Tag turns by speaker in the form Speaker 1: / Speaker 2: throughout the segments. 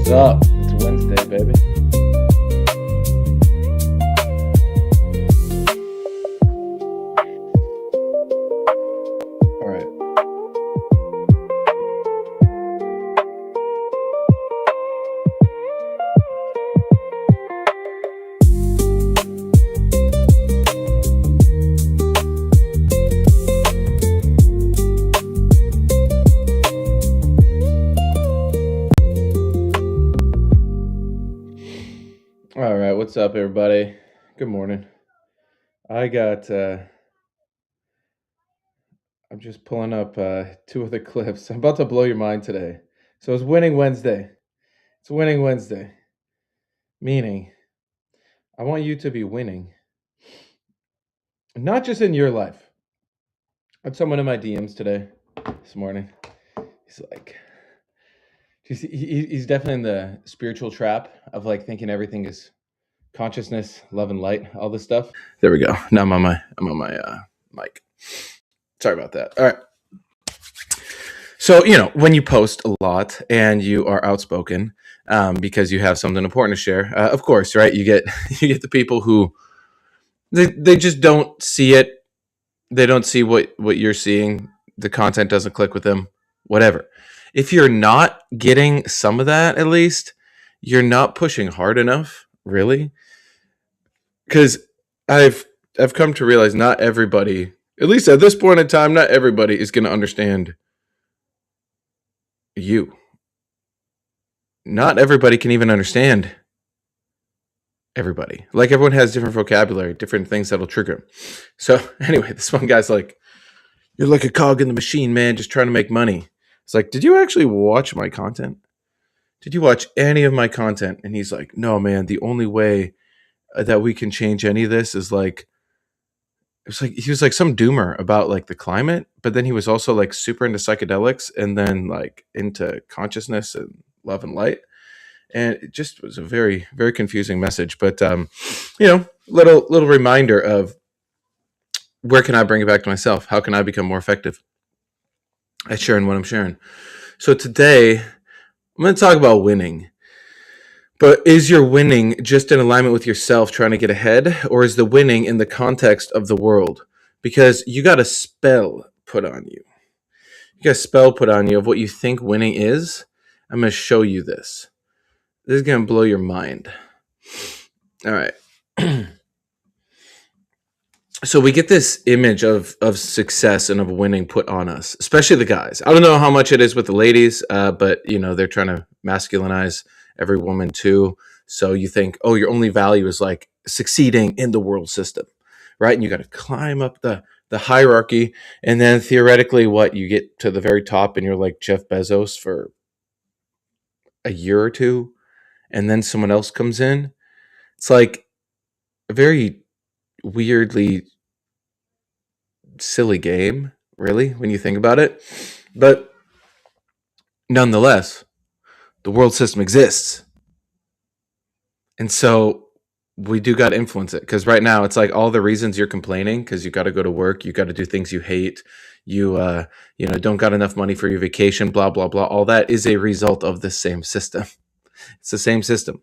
Speaker 1: What's up? It's Wednesday, baby. All right. All right, what's up, everybody? Good morning. I'm just pulling up two other clips. I'm about to blow your mind today. So it's Winning Wednesday. It's Winning Wednesday. Meaning, I want you to be winning. Not just in your life. I had someone in my DMs today, this morning. He's like, he's definitely in the spiritual trap of like thinking everything is consciousness, love, and light, all this stuff. There we go. Now I'm on my mic. Sorry about that. All right. So, when you post a lot and you are outspoken because you have something important to share, of course, right? You get the people who they just don't see it. They don't see what you're seeing. The content doesn't click with them, whatever. If you're not getting some of that, at least, you're not pushing hard enough, really. Because I've come to realize not everybody, at least at this point in time, not everybody is going to understand you. Not everybody can even understand everybody. Like, everyone has different vocabulary, different things that'll trigger them. So anyway, this one guy's like, "You're like a cog in the machine, man, just trying to make money." It's like, did you actually watch my content? Did you watch any of my content? And he's like, "No, man, the only way that we can change any of this is like," it's like he was like some doomer about like the climate, but then he was also like super into psychedelics and then like into consciousness and love and light. And it just was a very, very confusing message. But little reminder of where can I bring it back to myself? How can I become more effective at sharing what I'm sharing? So today I'm going to talk about winning. But is your winning just in alignment with yourself trying to get ahead? Or is the winning in the context of the world? Because you got a spell put on you. You got a spell put on you of what you think winning is. I'm going to show you this. This is going to blow your mind. All right. So we get this image of success and of winning put on us, especially the guys. I don't know how much it is with the ladies, but they're trying to masculinize every woman too. So you think, oh, your only value is like succeeding in the world system, right? And you got to climb up the hierarchy. And then theoretically, you get to the very top and you're like Jeff Bezos for a year or two. And then someone else comes in. It's like a very weirdly silly game, really, when you think about it. But nonetheless, the world system exists. And so we do got to influence it. Because right now it's like all the reasons you're complaining because you got to go to work, you got to do things you hate, you don't got enough money for your vacation, blah, blah, blah. All that is a result of the same system. It's the same system.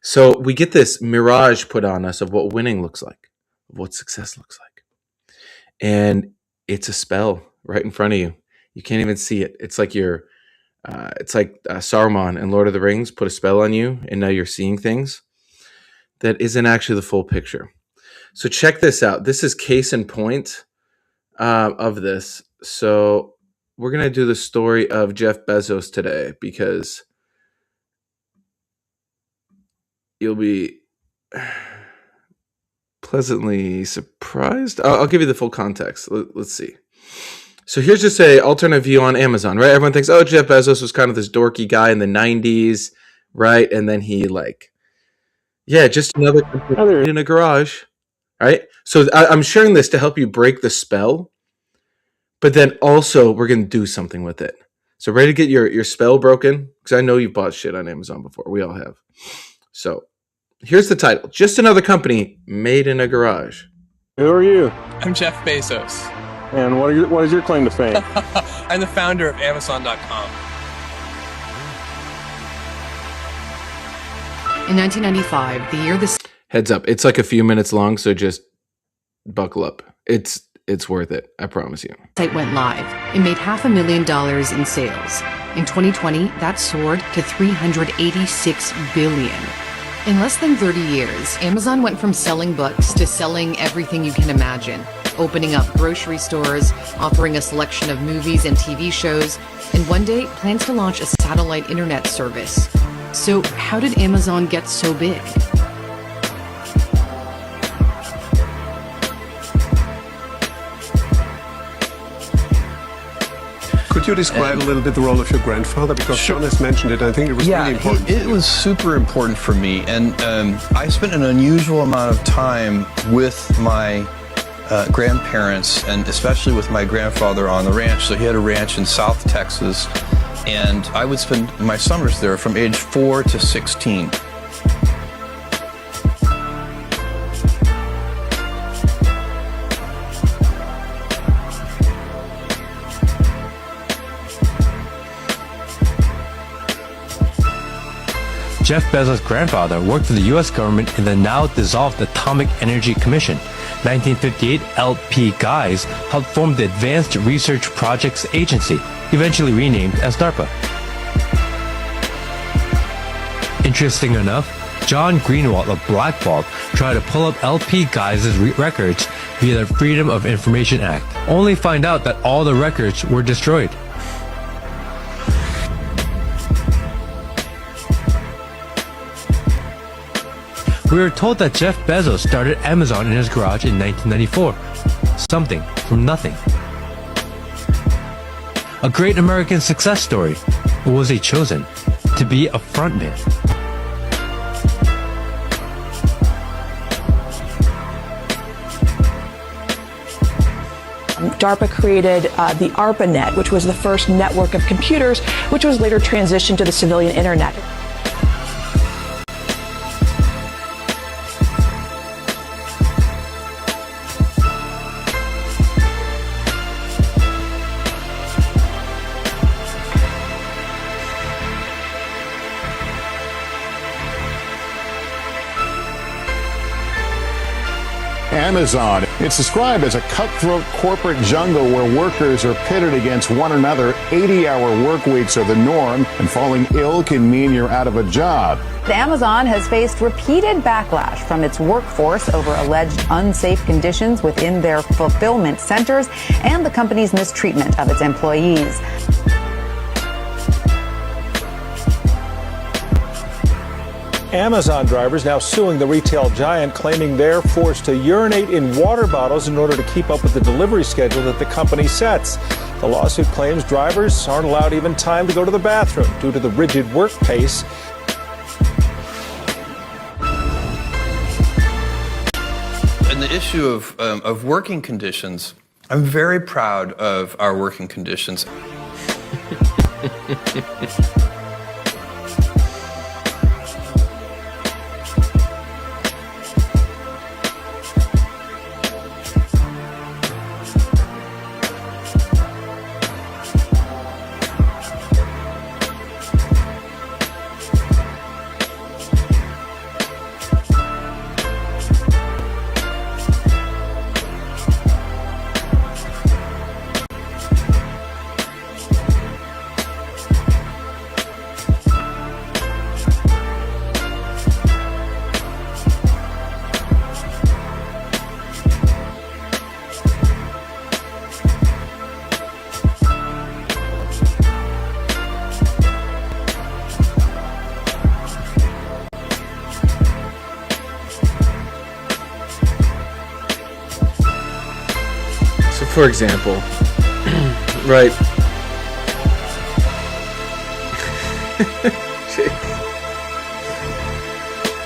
Speaker 1: So we get this mirage put on us of what winning looks like, of what success looks like. And it's a spell right in front of you. You can't even see it. It's like Saruman in Lord of the Rings put a spell on you, and now you're seeing things that isn't actually the full picture. So check this out. This is case in point of this. So we're going to do the story of Jeff Bezos today because you'll be pleasantly surprised. I'll give you the full context. Let's see. So here's just a alternate view on Amazon, right? Everyone thinks, oh, Jeff Bezos was kind of this dorky guy in the 90s, right? And then he just another in a garage, right? So I'm sharing this to help you break the spell, but then also we're going to do something with it. So ready to get your spell broken? Because I know you've bought shit on Amazon before. We all have. So here's the title. Just another company made in a garage.
Speaker 2: Who are you?
Speaker 3: I'm Jeff Bezos.
Speaker 2: And what is your claim to fame?
Speaker 3: I'm the founder of Amazon.com. In 1995, the year the
Speaker 1: Heads up, it's like a few minutes long, so just buckle up. It's worth it. I promise you.
Speaker 3: site went live, it made $500,000 in sales. In 2020, that soared to $386 billion. In less than 30 years, Amazon went from selling books to selling everything you can imagine, opening up grocery stores, offering a selection of movies and TV shows, and one day plans to launch a satellite internet service. So how did Amazon get so big?
Speaker 4: Could you describe a little bit the role of your grandfather? Because Sean has mentioned it, I think it was really important.
Speaker 5: It was super important for me. And I spent an unusual amount of time with my grandparents, and especially with my grandfather on the ranch. So he had a ranch in South Texas, and I would spend my summers there from age 4 to 16.
Speaker 6: Jeff Bezos' grandfather worked for the U.S. government in the now dissolved Atomic Energy Commission. 1958, LP Guys helped form the Advanced Research Projects Agency, eventually renamed as DARPA. Interesting enough, John Greenwald of Blackball tried to pull up LP Guys' records via the Freedom of Information Act, only to find out that all the records were destroyed. We were told that Jeff Bezos started Amazon in his garage in 1994. Something from nothing. A great American success story. Or was he chosen to be a frontman?
Speaker 7: DARPA created the ARPANET, which was the first network of computers, which was later transitioned to the civilian internet.
Speaker 8: Amazon. It's described as a cutthroat corporate jungle where workers are pitted against one another. 80-hour work weeks are the norm, and falling ill can mean you're out of a job.
Speaker 9: Amazon has faced repeated backlash from its workforce over alleged unsafe conditions within their fulfillment centers and the company's mistreatment of its employees.
Speaker 2: Amazon drivers now suing the retail giant, claiming they're forced to urinate in water bottles in order to keep up with the delivery schedule that the company sets. The lawsuit claims drivers aren't allowed even time to go to the bathroom due to the rigid work pace.
Speaker 5: And the issue of working conditions, I'm very proud of our working conditions.
Speaker 1: For example, right?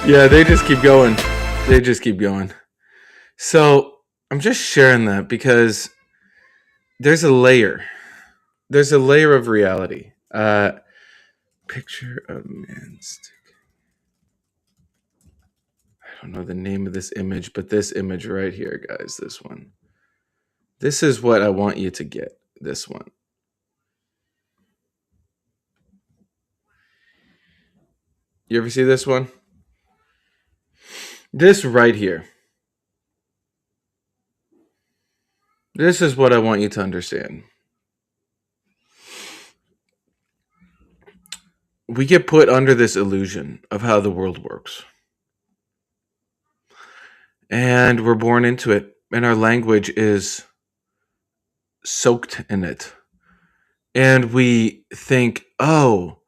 Speaker 1: Yeah, they just keep going. They just keep going. So I'm just sharing that because there's a layer. There's a layer of reality. Picture of man stick. I don't know the name of this image, but this image right here, guys, this one. This is what I want you to get, this one. You ever see this one? This right here. This is what I want you to understand. We get put under this illusion of how the world works. And we're born into it, and our language is soaked in it. And we think, oh,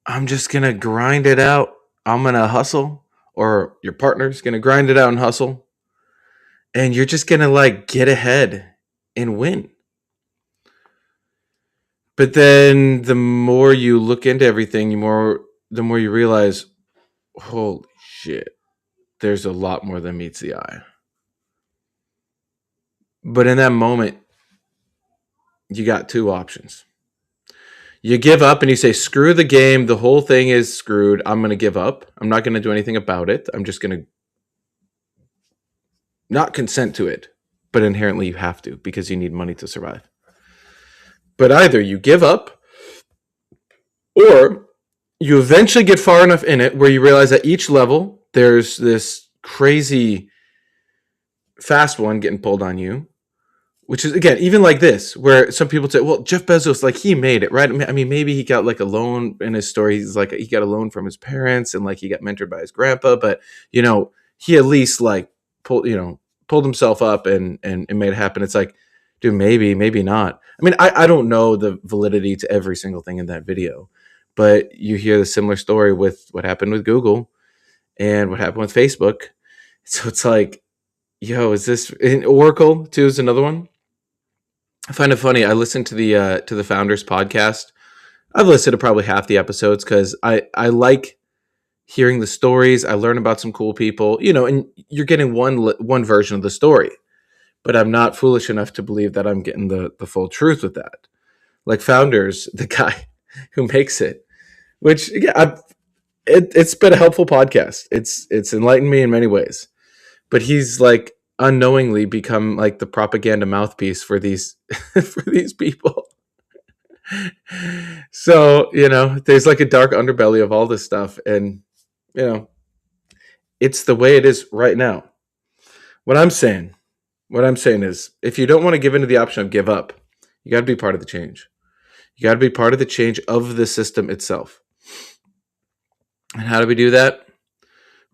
Speaker 1: I'm just going to grind it out. I'm going to hustle, or your partner's going to grind it out and hustle. And you're just going to like get ahead and win. But then the more you look into everything, the more you realize, holy shit, there's a lot more than meets the eye. But in that moment, you got two options. You give up and you say, screw the game. The whole thing is screwed. I'm going to give up. I'm not going to do anything about it. I'm just going to not consent to it. But inherently you have to, because you need money to survive. But either you give up, or you eventually get far enough in it where you realize at each level there's this crazy fast one getting pulled on you, which is, again, even like this, where some people say, well, Jeff Bezos, like, he made it, right? I mean, maybe he got like a loan in his story. He's like, he got a loan from his parents, and like he got mentored by his grandpa, but you know, he at least like pulled himself up and made it happen. It's like, dude, maybe not. I mean, I don't know the validity to every single thing in that video, but you hear the similar story with what happened with Google and what happened with Facebook. So it's like, yo, is this in Oracle too? Is another one. I find it funny. I listened to the Founders podcast. I've listened to probably half the episodes because I like hearing the stories. I learn about some cool people, and you're getting one version of the story. But I'm not foolish enough to believe that I'm getting the full truth with that. Like Founders, the guy who makes it, which it's been a helpful podcast. It's enlightened me in many ways. But he's like unknowingly become like the propaganda mouthpiece for these for these people. So, there's like a dark underbelly of all this stuff, and it's the way it is right now. What I'm saying is, if you don't want to give into the option of give up, you got to be part of the change. You got to be part of the change of the system itself. And how do we do that?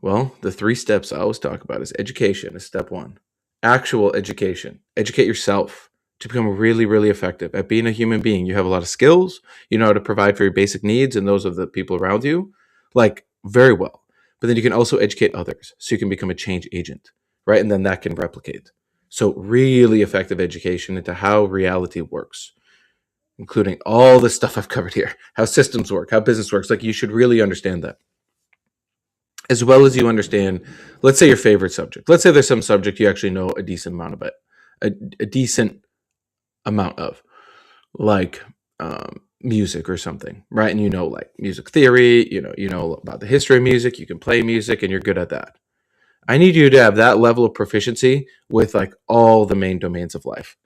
Speaker 1: Well, the 3 steps I always talk about is education is step 1. Actual education. Educate yourself to become really, really effective at being a human being. You have a lot of skills. You know how to provide for your basic needs and those of the people around you, like, very well. But then you can also educate others so you can become a change agent, right? And then that can replicate. So really effective education into how reality works, including all the stuff I've covered here, how systems work, how business works. Like, you should really understand that. As well as you understand, let's say your favorite subject. Let's say there's some subject you actually know a decent amount of it, a decent amount of, like music or something, right? And like music theory, you know about the history of music, you can play music, and you're good at that. I need you to have that level of proficiency with like all the main domains of life,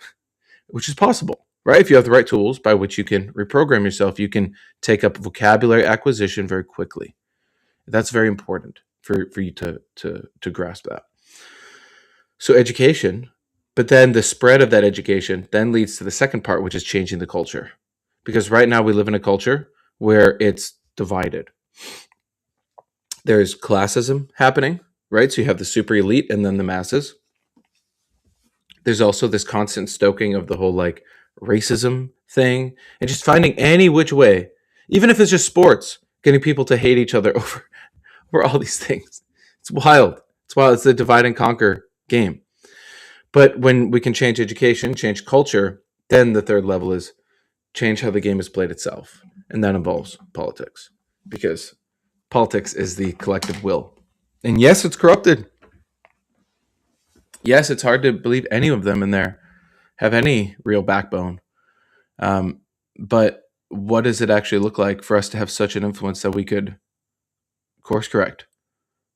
Speaker 1: which is possible, right? If you have the right tools by which you can reprogram yourself, you can take up vocabulary acquisition very quickly. That's very important for you to grasp that. So education, but then the spread of that education then leads to the second part, which is changing the culture. Because right now we live in a culture where it's divided. There's classism happening, right? So you have the super elite and then the masses. There's also this constant stoking of the whole like racism thing, and just finding any which way, even if it's just sports, getting people to hate each other over all these things. It's wild. It's the divide and conquer game. But when we can change education, change culture, then the third level is change how the game is played itself. And that involves politics, because politics is the collective will. And yes, it's corrupted. Yes, it's hard to believe any of them in there have any real backbone. But what does it actually look like for us to have such an influence that we could course correct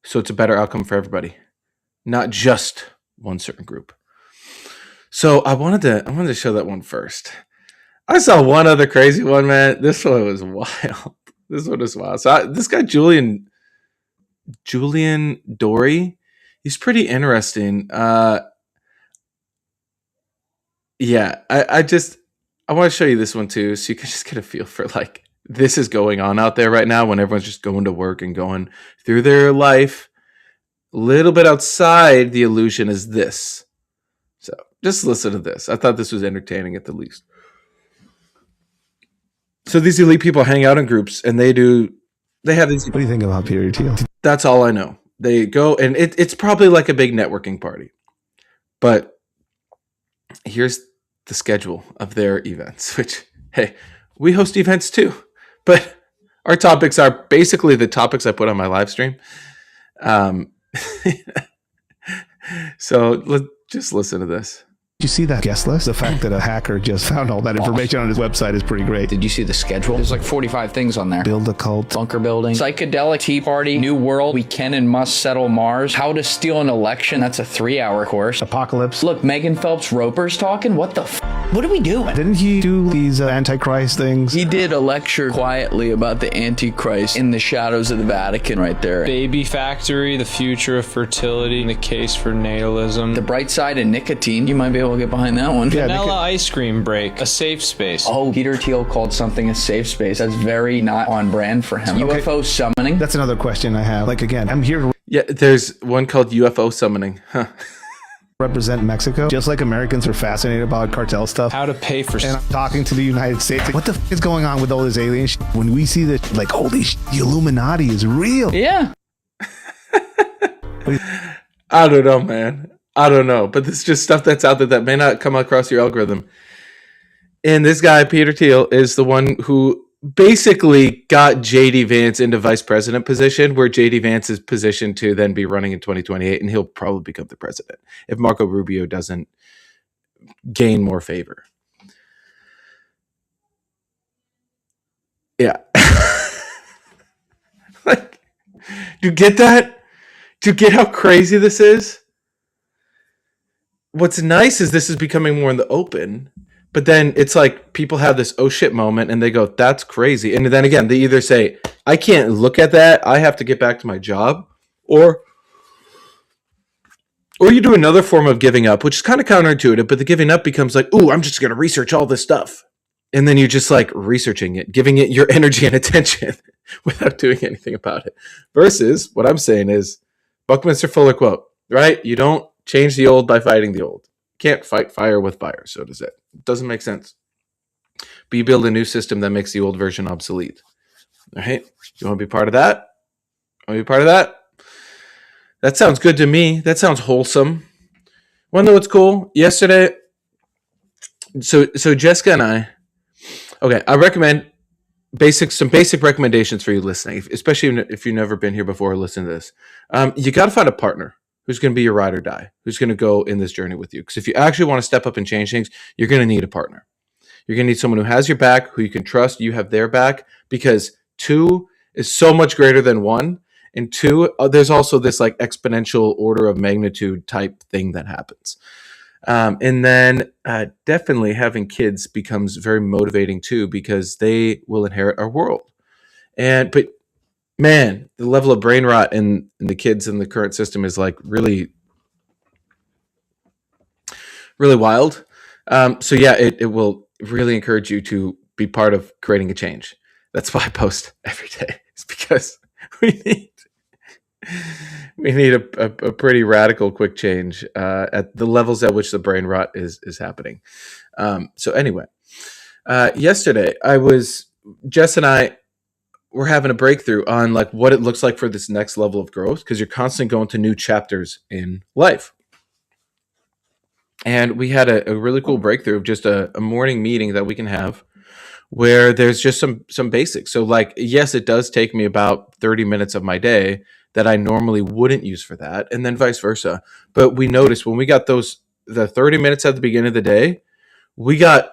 Speaker 1: so it's a better outcome for everybody, not just one certain group? So I wanted to show that one first. I saw one other crazy one, man. This one was wild. This one was wild. So this guy Julian Julian Dory. He's pretty interesting. Yeah, I want to show you this one too, so you can just get a feel for like this is going on out there right now when everyone's just going to work and going through their life. A little bit outside the illusion is this. So just listen to this. I thought this was entertaining at the least. So these elite people hang out in groups and they have these.
Speaker 10: What do you think about Peter Thiel?
Speaker 1: That's all I know. They go and it's probably like a big networking party. But here's the schedule of their events, which, hey, we host events too. But our topics are basically the topics I put on my live stream. So just listen to this.
Speaker 10: Did you see that guest list? The fact that a hacker just found all that information on his website is pretty great.
Speaker 11: Did you see the schedule? There's like 45 things on there.
Speaker 10: Build a cult.
Speaker 11: Bunker building. Psychedelic Tea Party. New World. We can and must settle Mars. How to steal an election. That's a 3-hour course.
Speaker 10: Apocalypse.
Speaker 11: Look, Megan Phelps Roper's talking. What the What are we doing?
Speaker 10: Didn't he do these Antichrist things?
Speaker 11: He did a lecture quietly about the Antichrist in the shadows of the Vatican right there.
Speaker 12: Baby Factory, the future of fertility, and the case for natalism.
Speaker 11: The bright side of nicotine. You might be able to get behind that one.
Speaker 12: Yeah, Vanilla ice cream break, a safe space.
Speaker 11: Oh, Peter Thiel called something a safe space. That's very not on brand for him. Okay. UFO summoning.
Speaker 10: That's another question I have. Like, again, I'm here to
Speaker 1: Yeah, there's one called UFO summoning. Huh.
Speaker 10: represent Mexico, just like Americans are fascinated about cartel stuff.
Speaker 12: How to pay for
Speaker 10: and I'm talking to the United States. Like, what the is going on with all this alien shit? When we see this, like, holy shit, the Illuminati is real.
Speaker 11: Yeah.
Speaker 1: I don't know, man. I don't know. But this is just stuff that's out there that may not come across your algorithm. And this guy, Peter Thiel, is the one who basically got JD Vance into vice president position, where JD Vance is positioned to then be running in 2028, and he'll probably become the president if Marco Rubio doesn't gain more favor. Yeah. Like, do you get that? Do you get how crazy this is? What's nice is this is becoming more in the open. But then it's like people have this oh shit moment and they go, that's crazy. And then again, they either say, I can't look at that. I have to get back to my job. Or you do another form of giving up, which is kind of counterintuitive, but the giving up becomes like, ooh, I'm just going to research all this stuff. And then you're just like researching it, giving it your energy and attention without doing anything about it. Versus what I'm saying is Buckminster Fuller quote, right? You don't change the old by fighting the old. Can't fight fire with fire, so does it. It doesn't make sense. But you build a new system that makes the old version obsolete. All right? You want to be part of that? Want to be part of that? That sounds good to me. That sounds wholesome. Want to know what's cool? Yesterday, so Jessica and I, okay, I recommend some basic recommendations for you listening, especially if you've never been here before or listened to this. You got to find a partner who's going to be your ride or die, who's going to go in this journey with you. Because if you actually want to step up and change things, you're going to need a partner. You're going to need someone who has your back, who you can trust, you have their back, because 2 is so much greater than 1. And 2, there's also this like exponential order of magnitude type thing that happens. And then definitely having kids becomes very motivating too, because they will inherit our world. But man, the level of brain rot in the kids in the current system is like really, really wild. So yeah, it will really encourage you to be part of creating a change. That's why I post every day. It's because we need a pretty radical, quick change at the levels at which the brain rot is happening. So anyway, yesterday Jess and I were having a breakthrough on like what it looks like for this next level of growth, because you're constantly going to new chapters in life. And we had a really cool breakthrough of just a morning meeting that we can have where there's just some basics. So like, yes, it does take me about 30 minutes of my day that I normally wouldn't use for that, and then vice versa. But we noticed when we got the 30 minutes at the beginning of the day, we got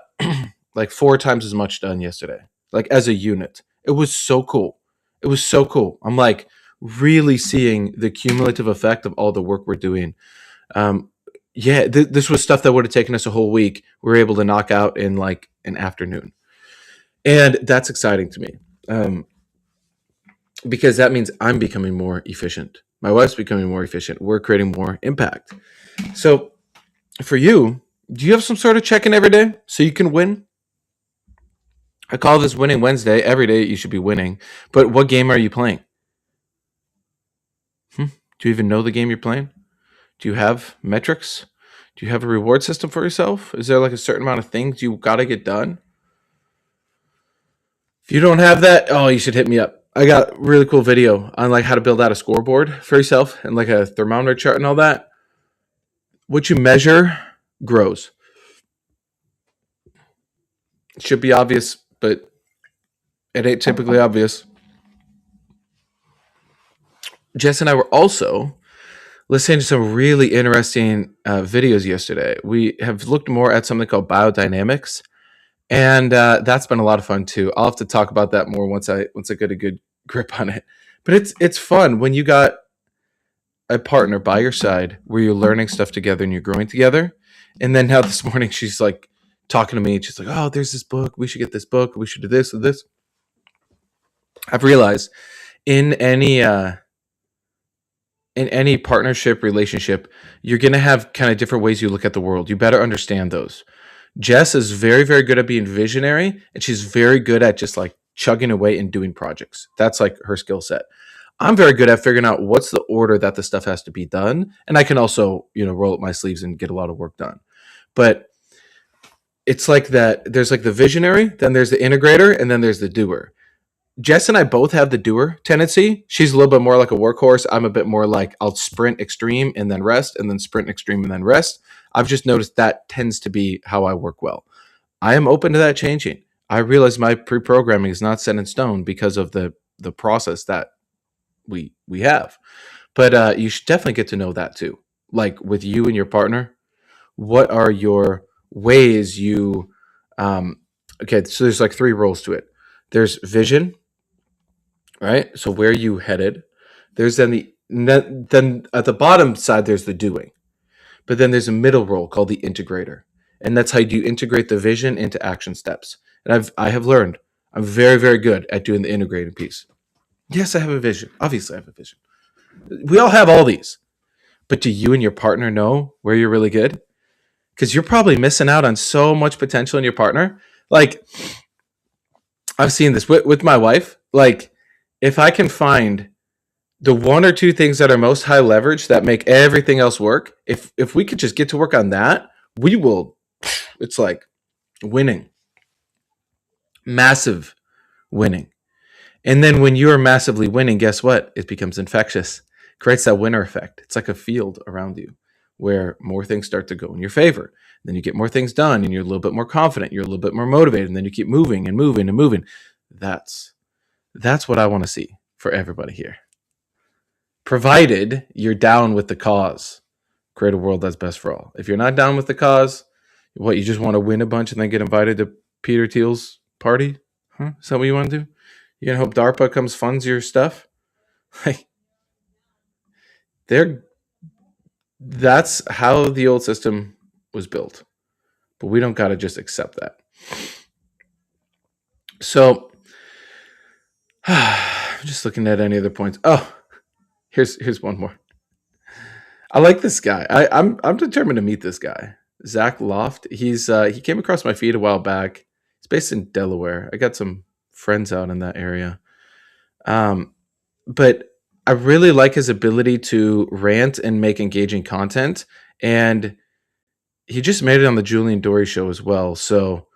Speaker 1: like 4 times as much done yesterday, like as a unit. It was so cool. It was so cool. I'm like really seeing the cumulative effect of all the work we're doing. This was stuff that would have taken us a whole week. We were able to knock out in like an afternoon. And that's exciting to me. because that means I'm becoming more efficient. My wife's becoming more efficient. We're creating more impact. So for you, do you have some sort of check-in every day so you can win? I call this Winning Wednesday. Every day you should be winning. But what game are you playing? Do you even know the game you're playing? Do you have metrics? Do you have a reward system for yourself? Is there like a certain amount of things you got to get done? If you don't have that, oh, you should hit me up. I got a really cool video on like how to build out a scoreboard for yourself and like a thermometer chart and all that. What you measure grows. It should be obvious, but it ain't typically obvious. Jess and I were also listening to some really interesting videos yesterday. We have looked more at something called biodynamics, and that's been a lot of fun too. I'll have to talk about that more once I get a good grip on it. But it's fun when you got a partner by your side where you're learning stuff together and you're growing together. And then now this morning she's like talking to me. She's like, "Oh, there's this book. We should get this book. We should do this and this." I've realized in any partnership relationship, you're going to have kind of different ways you look at the world. You better understand those. Jess is very, very good at being visionary, and she's very good at just like chugging away and doing projects. That's like her skill set. I'm very good at figuring out what's the order that the stuff has to be done. And I can also, roll up my sleeves and get a lot of work done. But it's like that. There's like the visionary, then there's the integrator, and then there's the doer. Jess and I both have the doer tendency. She's a little bit more like a workhorse. I'm a bit more like I'll sprint extreme and then rest, and then sprint extreme and then rest. I've just noticed that tends to be how I work well. I am open to that changing. I realize my pre-programming is not set in stone because of the process that we have. But you should definitely get to know that too. Like with you and your partner, what are your ways you okay, so there's like 3 roles to it. There's vision, right? So where you headed. There's then at the bottom side there's the doing. But then there's a middle role called the integrator. And that's how you integrate the vision into action steps. And I have learned I'm very, very good at doing the integrating piece. Yes, I have a vision. Obviously, I have a vision. We all have all these. But do you and your partner know where you're really good? Because you're probably missing out on so much potential in your partner. Like, I've seen this with my wife. Like, if I can find the 1 or 2 things that are most high leverage that make everything else work, if we could just get to work on that, we will, it's like winning. Massive winning. And then when you're massively winning, guess what? It becomes infectious. Creates that winner effect. It's like a field around you where more things start to go in your favor. Then you get more things done and you're a little bit more confident. You're a little bit more motivated. And then you keep moving and moving and moving. That's what I want to see for everybody here. Provided you're down with the cause. Create a world that's best for all. If you're not down with the cause, what, you just want to win a bunch and then get invited to Peter Thiel's party? Huh? Is that what you want to do? You're going to hope DARPA comes funds your stuff? Like, that's how the old system was built. But we don't got to just accept that. So, I'm just looking at any other points. Oh, here's one more. I like this guy. I'm determined to meet this guy. Zach Loft. He came across my feed a while back. He's based in Delaware. I got some friends out in that area. But I really like his ability to rant and make engaging content. And he just made it on the Julian Dory show as well. So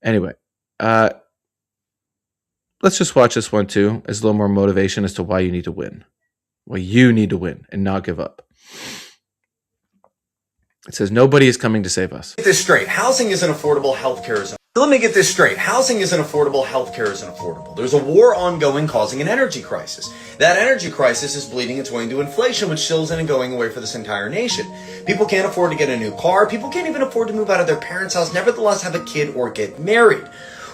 Speaker 1: anyway, let's just watch this one too as a little more motivation as to why you need to win. Why you need to win and not give up. It says, nobody is coming to save us.
Speaker 13: Get this straight. Housing isn't affordable. Healthcare isn't. Let me get this straight. Housing isn't affordable. Healthcare isn't affordable. There's a war ongoing causing an energy crisis. That energy crisis is bleeding its way into inflation, which still isn't going away for this entire nation. People can't afford to get a new car. People can't even afford to move out of their parents' house, nevertheless have a kid or get married.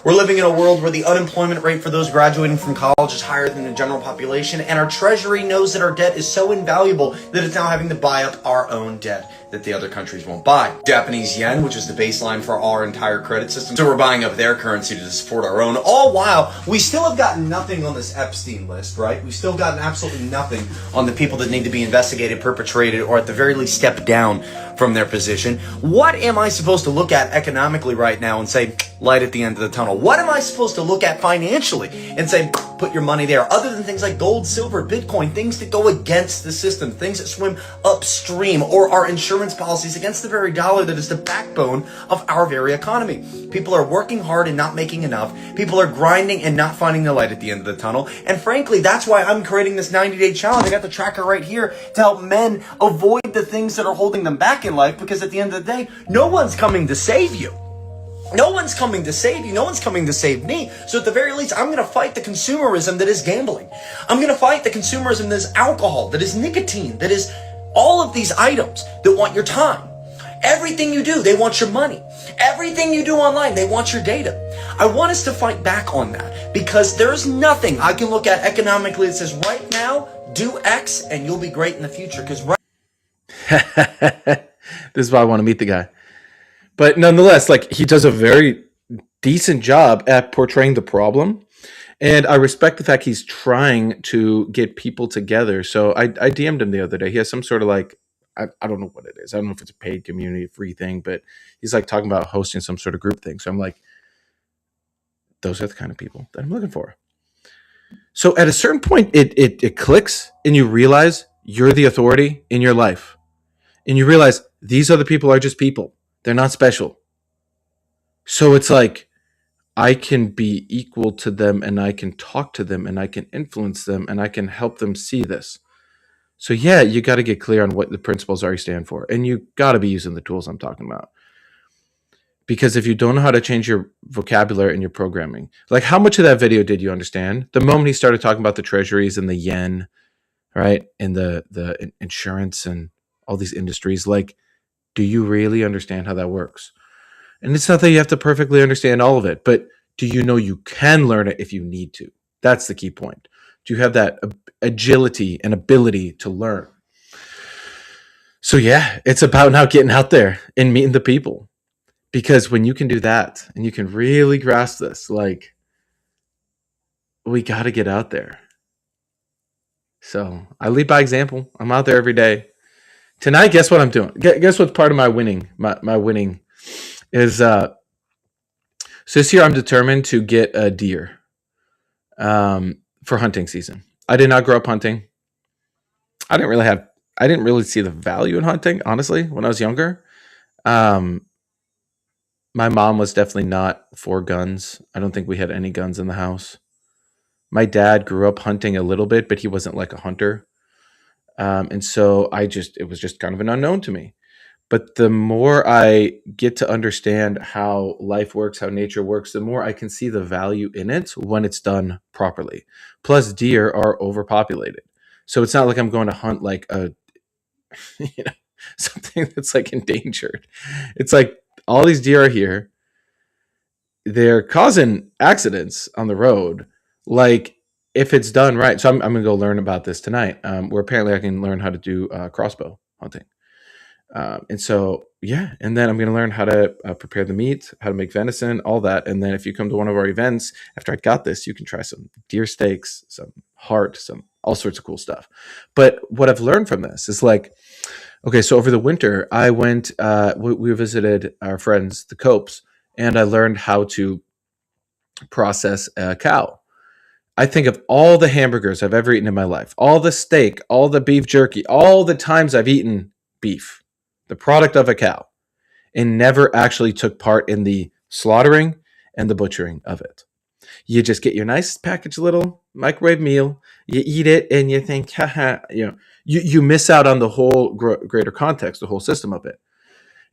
Speaker 13: We're living in a world where the unemployment rate for those graduating from college is higher than the general population, and our treasury knows that our debt is so invaluable that it's now having to buy up our own debt. that the other countries won't buy. Japanese yen, which is the baseline for our entire credit system. So we're buying up their currency to support our own. All while we still have gotten nothing on this Epstein list, right? We've still gotten absolutely nothing on the people that need to be investigated, perpetrated, or at the very least step down from their position. What am I supposed to look at economically right now and say, light at the end of the tunnel? What am I supposed to look at financially and say, put your money there? Other than things like gold, silver, Bitcoin, things that go against the system, things that swim upstream, or our insurance policies against the very dollar that is the backbone of our very economy. People are working hard and not making enough. People are grinding and not finding the light at the end of the tunnel. And frankly, that's why I'm creating this 90-day challenge. I got the tracker right here to help men avoid the things that are holding them back in life, because at the end of the day, no one's coming to save you. No one's coming to save you. No one's coming to save me. So at the very least, I'm going to fight the consumerism that is gambling. I'm going to fight the consumerism that is alcohol, that is nicotine, that is all of these items that want your time. Everything you do, they want your money. Everything you do online, they want your data. I want us to fight back on that, because there's nothing I can look at economically that says right now, do X and you'll be great in the future. Because
Speaker 1: This is why I want to meet the guy. But nonetheless, like, he does a very decent job at portraying the problem. And I respect the fact he's trying to get people together. So I DM'd him the other day. He has some sort of like, I don't know what it is. I don't know if it's a paid community, free thing, but he's like talking about hosting some sort of group thing. So I'm like, those are the kind of people that I'm looking for. So at a certain point, it clicks and you realize you're the authority in your life. And you realize these other people are just people. They're not special. So it's like, I can be equal to them and I can talk to them and I can influence them and I can help them see this. So yeah, you got to get clear on what the principles are you stand for. And you got to be using the tools I'm talking about. Because if you don't know how to change your vocabulary and your programming, like, how much of that video did you understand? The moment he started talking about the treasuries and the yen, right? And the insurance and all these industries, like, do you really understand how that works? And it's not that you have to perfectly understand all of it, but do you know you can learn it if you need to? That's the key point. Do you have that agility and ability to learn? So yeah, it's about now getting out there and meeting the people. Because when you can do that and you can really grasp this, like, we got to get out there. So I lead by example. I'm out there every day. Tonight, guess what I'm doing? Guess what's part of my winning? My winning is, so this year I'm determined to get a deer for hunting season. I did not grow up hunting. I didn't really see the value in hunting, honestly, when I was younger. My mom was definitely not for guns. I don't think we had any guns in the house. My dad grew up hunting a little bit, but he wasn't like a hunter. And so it was just kind of an unknown to me. But the more I get to understand how life works, how nature works, the more I can see the value in it when it's done properly. Plus, deer are overpopulated. So it's not like I'm going to hunt like something that's like endangered. It's like all these deer are here. They're causing accidents on the road. Like, if it's done right. So I'm going to go learn about this tonight, where apparently I can learn how to do crossbow hunting. And so, yeah. And then I'm going to learn how to prepare the meat, how to make venison, all that. And then if you come to one of our events, after I got this, you can try some deer steaks, some heart, some all sorts of cool stuff. But what I've learned from this is like, okay, so over the winter, I went, we visited our friends, the Copes, and I learned how to process a cow. I think of all the hamburgers I've ever eaten in my life, all the steak, all the beef jerky, all the times I've eaten beef, the product of a cow, and never actually took part in the slaughtering and the butchering of it. You just get your nice packaged little microwave meal, you eat it, and you think, haha, you miss out on the whole greater context, the whole system of it.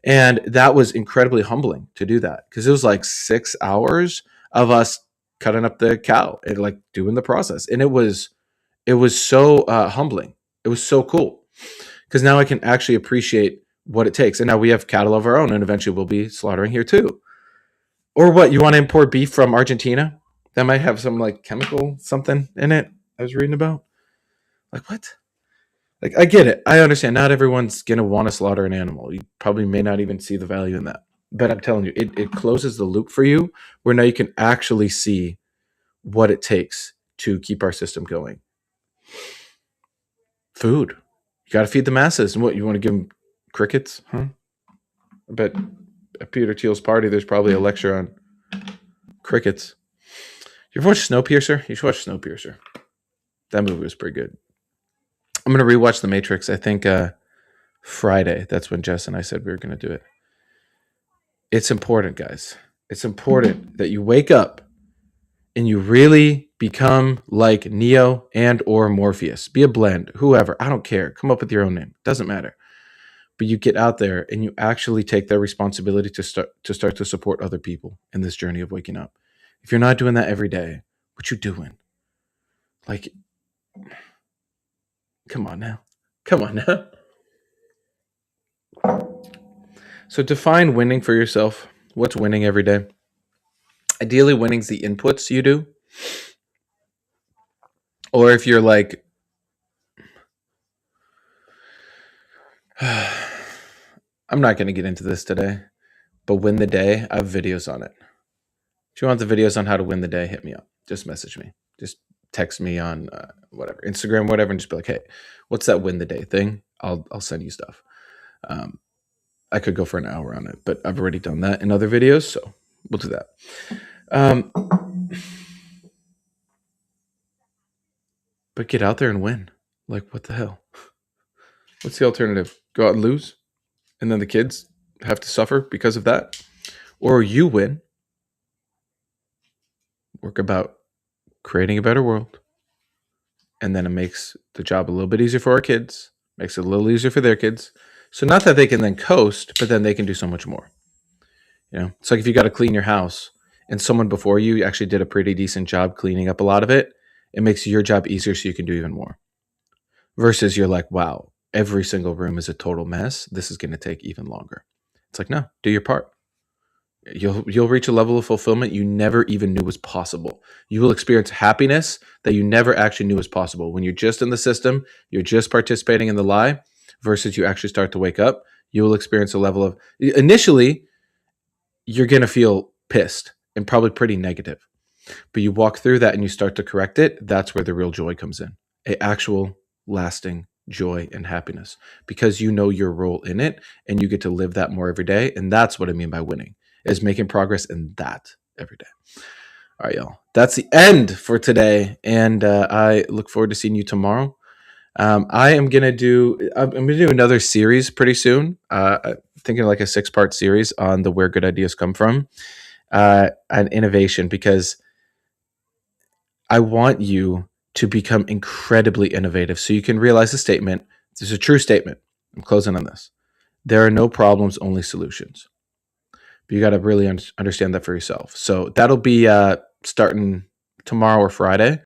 Speaker 1: And that was incredibly humbling to do that, because it was like 6 hours of us cutting up the cow and like doing the process. And it was so humbling. It was so cool, because now I can actually appreciate what it takes. And now we have cattle of our own, and eventually we'll be slaughtering here too. Or what? You want to import beef from Argentina? That might have some like chemical something in it I was reading about. Like, what? Like, I get it. I understand. Not everyone's going to want to slaughter an animal. You probably may not even see the value in that. But I'm telling you, it closes the loop for you where now you can actually see what it takes to keep our system going. Food. You got to feed the masses. And what, you want to give them crickets? Huh? I bet at Peter Thiel's party, there's probably a lecture on crickets. You ever watch Snowpiercer? You should watch Snowpiercer. That movie was pretty good. I'm going to rewatch The Matrix. I think Friday. That's when Jess and I said we were going to do it. It's important, guys. It's important that you wake up and you really become like Neo and or Morpheus. Be a blend, whoever. I don't care. Come up with your own name. Doesn't matter. But you get out there and you actually take that responsibility to start to support other people in this journey of waking up. If you're not doing that every day, what you doing? Like, come on now. Come on now. So define winning for yourself. What's winning every day? Ideally, winning's the inputs you do. Or if you're like, I'm not going to get into this today, but win the day, I have videos on it. If you want the videos on how to win the day, hit me up. Just message me. Just text me on whatever, Instagram, whatever, and just be like, hey, what's that win the day thing? I'll send you stuff. I could go for an hour on it, but I've already done that in other videos, so we'll do that. But get out there and win. Like, what the hell? What's the alternative? Go out and lose? And then the kids have to suffer because of that? Or you win. Work about creating a better world. And then it makes the job a little bit easier for our kids. Makes it a little easier for their kids. So not that they can then coast, but then they can do so much more. You know, it's like if you got to clean your house and someone before you actually did a pretty decent job cleaning up a lot of it, it makes your job easier so you can do even more. Versus you're like, wow, every single room is a total mess. This is going to take even longer. It's like, no, do your part. You'll reach a level of fulfillment you never even knew was possible. You will experience happiness that you never actually knew was possible. When you're just in the system, you're just participating in the lie, versus you actually start to wake up, you will experience a level of, initially, you're going to feel pissed and probably pretty negative. But you walk through that and you start to correct it. That's where the real joy comes in. An actual lasting joy and happiness. Because you know your role in it and you get to live that more every day. And that's what I mean by winning, is making progress in that every day. All right, y'all. That's the end for today. And I look forward to seeing you tomorrow. I'm gonna do another series pretty soon. Thinking like a 6-part series on the where good ideas come from, and innovation, because I want you to become incredibly innovative so you can realize the statement. This is a true statement. I'm closing on this. There are no problems, only solutions. But you got to really understand that for yourself. So that'll be starting tomorrow or Friday.